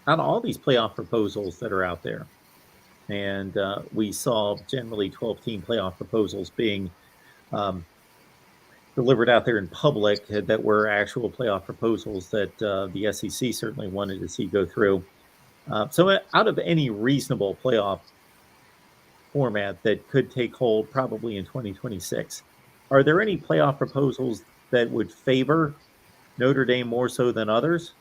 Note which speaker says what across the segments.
Speaker 1: out of all these playoff proposals that are out there, and we saw generally 12-team playoff proposals being um, delivered out there in public that were actual playoff proposals that the SEC certainly wanted to see go through. So, out of any reasonable playoff format that could take hold probably in 2026, are there any playoff proposals that would favor Notre Dame more so than others?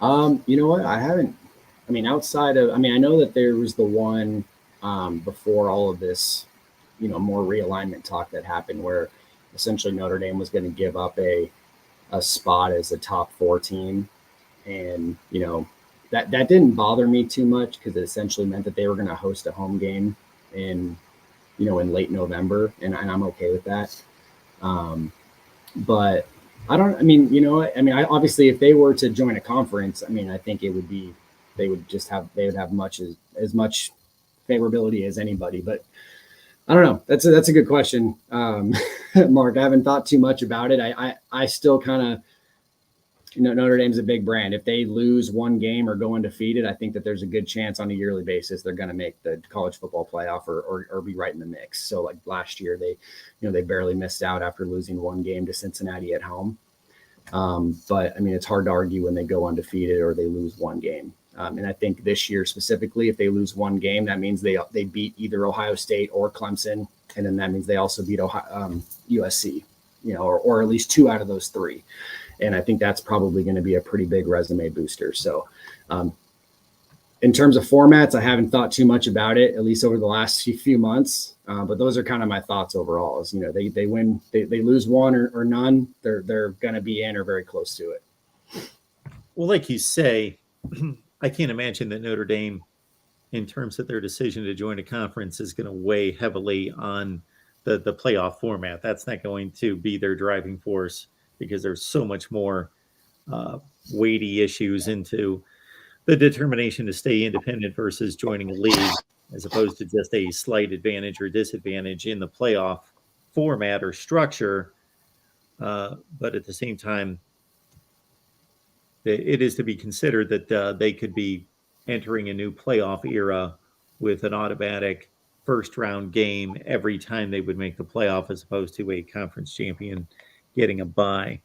Speaker 2: You know what? I haven't. I mean, outside of, I mean, I know that there was the one before all of this, more realignment talk that happened where essentially Notre Dame was going to give up a spot as a top four team, and that didn't bother me too much because it essentially meant that they were going to host a home game in in late November, and I'm okay with that. But I don't. I mean, I mean, obviously, if they were to join a conference, I mean, I think it would be they would have much as much favorability as anybody. But I don't know. That's a good question, Mark. I haven't thought too much about it. I still kind of Notre Dame's a big brand. If they lose one game or go undefeated, I think that there's a good chance on a yearly basis they're going to make the college football playoff or be right in the mix. So like last year, they barely missed out after losing one game to Cincinnati at home. But I mean, it's hard to argue when they go undefeated or they lose one game. And I think this year specifically, if they lose one game, that means they beat either Ohio State or Clemson, and then that means they also beat USC, or at least two out of those three. And I think that's probably going to be a pretty big resume booster. So in terms of formats, I haven't thought too much about it, at least over the last few months. But those are kind of my thoughts overall. Is they win, they lose one or none, they're going to be in or very close to it.
Speaker 1: Well, like you say, I can't imagine that Notre Dame, in terms of their decision to join a conference, is going to weigh heavily on the playoff format. That's not going to be their driving force because there's so much more weighty issues into the determination to stay independent versus joining a league, as opposed to just a slight advantage or disadvantage in the playoff format or structure. But at the same time, it is to be considered that they could be entering a new playoff era with an automatic first round game every time they would make the playoff, as opposed to a conference champion getting a bye.